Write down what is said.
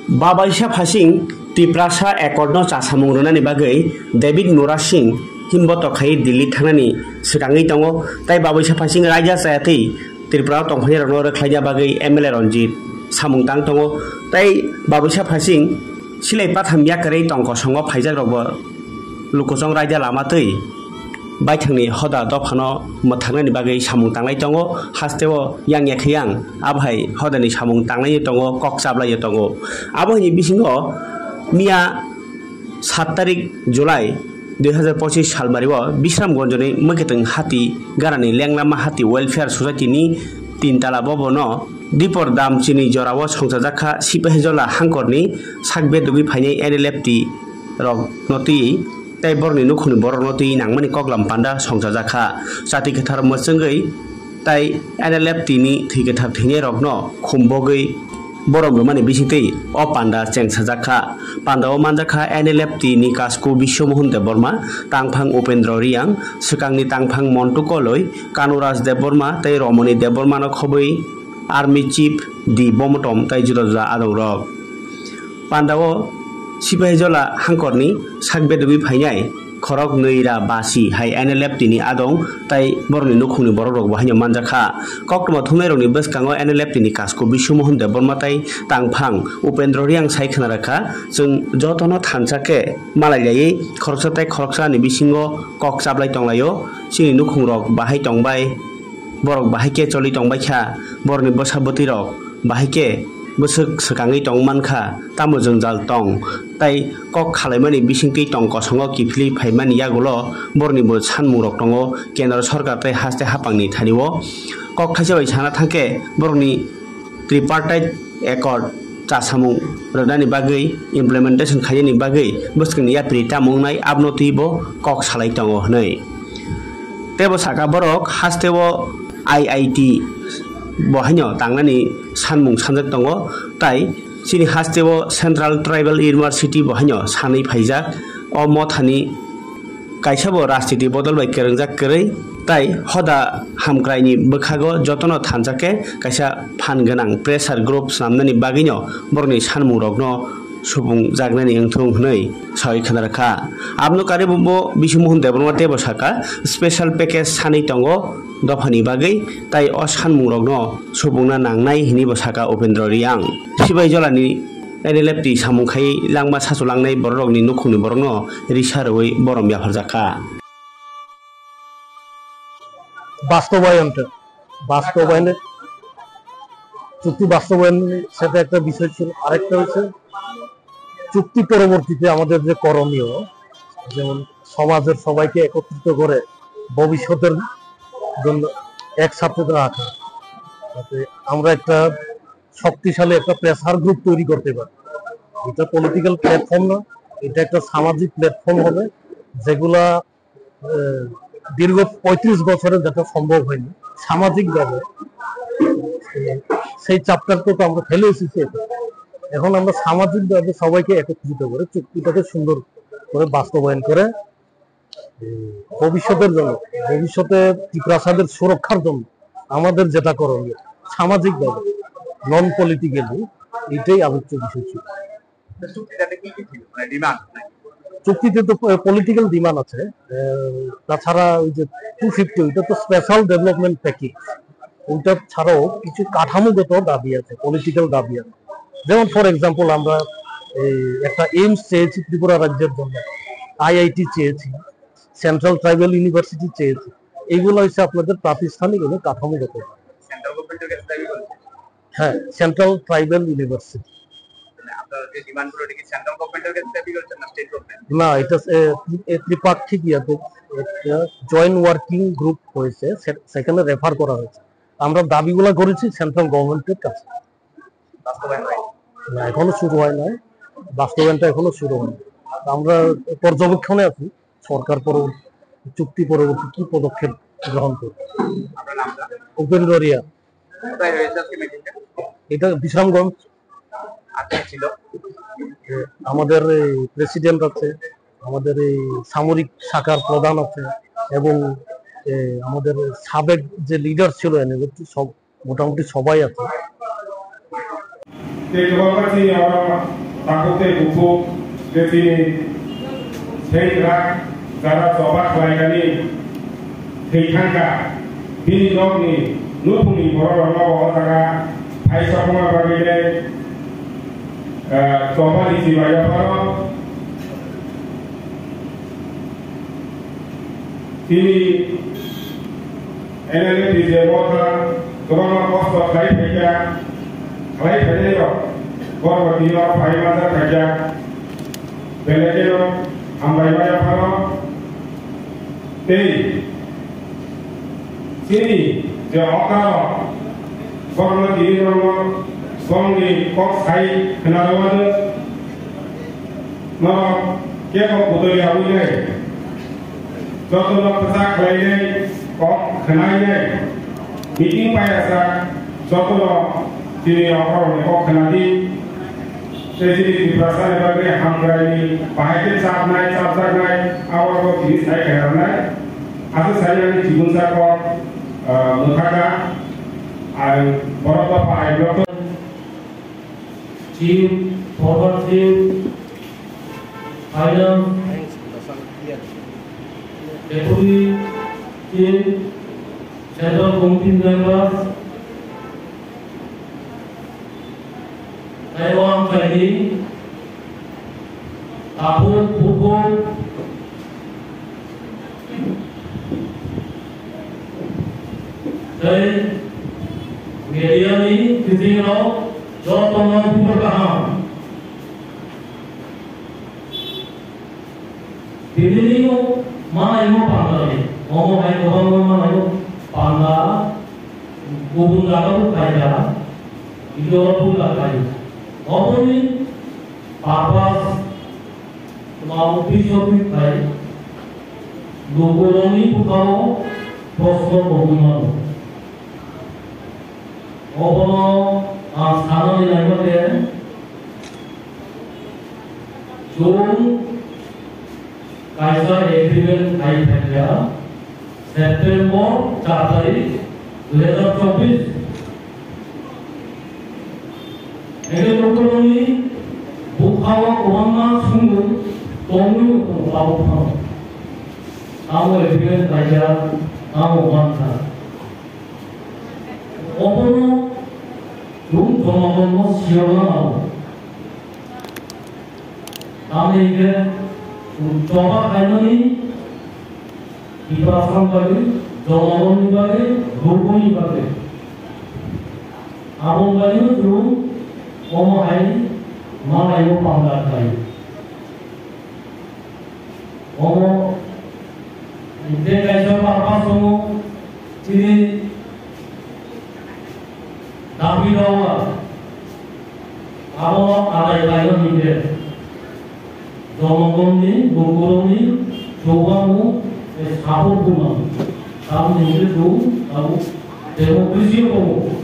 Babaisha Phasing Tiprasa Ekorno Chasamung ni bagai David Nura Singh Himboto Khai Delhi Thanani Sekangi Tongo Tai Babaisha Phasing Raja Sayati Tripura Tongphani Rano Rekhlaya bagai MLA Ranjit Samung Tang Tongo Tai Babaisha Phasing Silai Pathamya Kare Tongko Songo Phaijak Robo Lukosong Raja Lama Tei Baithangni Hoda Dofano Mothangni bagai Samung Tanglai Tongo Hasteo Yang Yakyang Abhai Hodani Samung Tanglai Tongo Kok Sablai Tongo Abhai Bisingo Mia 7 तारिख जुलाई 2025 साल बारिव विश्रामगंजनि मकेतंग हाती गारानि लेंलामा हाती welfare सोसाइटिनि 3 तला भवन दीपर दामचिनि जराव संसाजाखा सिपाहिजला हांकरनि सागबे दुगि फाइनाय NLFT रक नति ताइ बरनि नुखुनि बर नति नांमानि कगलाम पान्डा संसाजाखा जाति केथार मसंगै ताइ एनएलएफटी नि थैकेथार थैने रकनो खुमबगै Borogumani Bisiti, or Panda Cheng Sajaka, Panda Manjaka, NLFT, Nikasku, Bishomohun de Burma, Tangpang Upendro Riang, Sukangni Tangpang Montukoloi, Kanuras de Burma, Tai Romani de Burmano Kobui, Army Chief, Di Bomotom, Taijuza Adoro. Pandao, Sipajola Hankorni, Sagbedu Payai. Korok Nuira Basi, Hai NLFT ni Adong, Tai Borni Nukuni Borok, Wahanya Manjaka, Kokma Tumeroni Beskango NLFT ni Kasko, Bishumohun de Bormatai, Tangpang, Upendro Riang Saikanaraka, Sun Jotono Tansake, Malay, Korsatai Koroksa, Nibisingo, Kok Sablai Tonglayo, Sini Nukurok, Bahai Tongbai, Borok Bahike Choli Tongbaika, Borni Bosaboti Rock, Bahike. Busuk sekangi tong manka tamu jengjal tong tai kok khalaimani bisingti tong kosongo kifli phaimani yagulo borni bo sanmurok tongo kendra sarkar tai haste hapangni thaniwo kok khajabai sana thake borni tripartite accord chasamung rodani bagai implementation khayani bagai buskni yapri tamungnai abnoti bo kok salai tongo hnai tebo saka borok hastewo IIT Bohanyo Tangani Sanmung Sanjak Tongo Tai Sini Hastewo Central Tribal University Bohanyo Sani Phaijak O Mothani Kaisabo Rastiti Bodol by Kerangjak Kere Tai Hoda Hamkraini Bukhago Jotono Tanjake Kaisa Panganang Pressure Groups Namnani Bagino Borni Sanmurogno Subung Zagnani Yangtung Hnei Sai Khanaraka Abno Karibumbo Bishumohun Deborma Tebo Saka Special Package Sani Tongo Dofani Bagai Tai Oshan Murogno Subungna Nangnai Hinibo Saka Upendro Riang Sibai Jolani NLFT Samungkai Langma Sasulangnai Borogni Nukuni Borogno Risharoi Borom Yafarjaka বাস্তবায়নের চুক্তি বাস্তবায়নের সাথে একটা বিষয় ছিল আরেকটা হচ্ছে চুক্তি পরবর্তীতে আমাদের যে করণীয় যেমন সমাজের সবাইকে একত্রিত করে ভবিষ্যতের জন্য একসাথে রাখা যাতে আমরা একটা শক্তিশালী একটা প্রেসার গ্রুপ তৈরি করতে পারি এটা পলিটিক্যাল প্ল্যাটফর্ম না এটা একটা সামাজিক প্ল্যাটফর্ম হবে যেগুলা দীর্ঘ 35 বছরে যেটা সম্ভব হয়নি সামাজিকভাবে সেই চ্যাপ্টারটা তো আমরা ফেলে এসেছি এখন আমরা সামাজিকভাবে সবাইকে একত্রিত করে চুক্তিটাকে সুন্দর করে বাস্তবায়ন করে ভবিষ্যতের জন্য ভবিষ্যতে ত্রিপ্রাসাদের সুরক্ষার জন্য আমাদের যেটা করণীয় সামাজিকভাবে নন পলিটিক্যালি এটাই আলোচ্য বিষয় ছিল চুক্তিতে তো পলিটিক্যাল ডিমান্ড আছে তাছাড়া ওই যে 250 ওইটা তো স্পেশাল ডেভেলপমেন্ট প্যাকেজ ওইটা ছাড়াও কিছু কাঠামোগত দাবি আছে পলিটিক্যাল দাবি আছে যেমন ফর এক্সাম্পল আমরা একটা এইমস চেয়েছি ত্রিপুরা রাজ্যের জন্য আইআইটি চেয়েছি সেন্ট্রাল ট্রাইবাল ইউনিভার্সিটি চেয়েছি এইগুলো হচ্ছে আপনাদের প্রাতিষ্ঠানিক এবং কাঠামোগত হ্যাঁ সেন্ট্রাল ট্রাইবাল ইউনিভার্সিটি না এটা ত্রিপাক্ষিক জয়েন্ট ওয়ার্কিং গ্রুপ হয়েছে সেখানে রেফার করা হয়েছে আমরা দাবিগুলো করেছি সেন্ট্রাল গভর্নমেন্টের কাছে না এখনো শুরু হয় নাই বাস্তবায়নটা এখনো শুরু হয়নি আমরা পর্যবেক্ষণে আছি সরকার পরবর্তী চুক্তি পরবর্তী কি পদক্ষেপ গ্রহণ করবে উপেন্দ্র রিয়া এটা বিশ্রামগঞ্জ ছিল আমাদের প্রেসিডেন্ট আছে আমাদের এই সামরিক শাখার প্রধান আছে এবং আমাদের সাবেক যে লিডার ছিল সব মোটামুটি সবাই আছে keluarga sini orang takutnya buku di sini saya cara coba kelayakan ini hingga bini dog ni nupuni orang orang orang hai semua berbeda coba di sini banyak orang sini enaknya di Jawa Tengah kos kaya kerja korban di luar payah masa kerja belakang ambai banyak orang sini jauh korban di luar songi kos kaya kenalan mana kia kok betul ya ini jatuh dalam pesak lainnya kok kenanya meeting payah sa jatuh dalam sini orang kok kenadi jadi di perasaan sebagai hamil ini pakai cap naik awal kok ini saya karena asal saya ini jibun saya kok mengkaga berapa pak dokter chief forward chief item deputy chief central committee members Taiwan Chinese, Apun, Pukul, dan media ini kita tahu jauh tengah berkaham. Ini mana yang pandai? Orang lain orang mana yang pandai? Kubun lalu kaya, itu orang pun kaya. Oponi papas mau pisau pikai dogoroni pukau prosper bogunan opono asana ni lain macam June kaisa agreement kai kerja September 4 तारीख 2024 Ini dokteroni bukawa korona sungguh tunggu tahu kamu lebih belajar kamu bangsa. Opono rum jomagono siapa kamu? Kami ini coba kali ini perasaan bagi jomagono bagi rukuni bagi. Abang bagi rum Omo hai, mana ibu pangkat hai. Omo, ini kaisa apa semua, ini nabi dawa. Abo ada yang ini, domong ni, bungkurung ni, cobamu, sabuk bunga, kamu ini tu, kamu demokrasi kamu.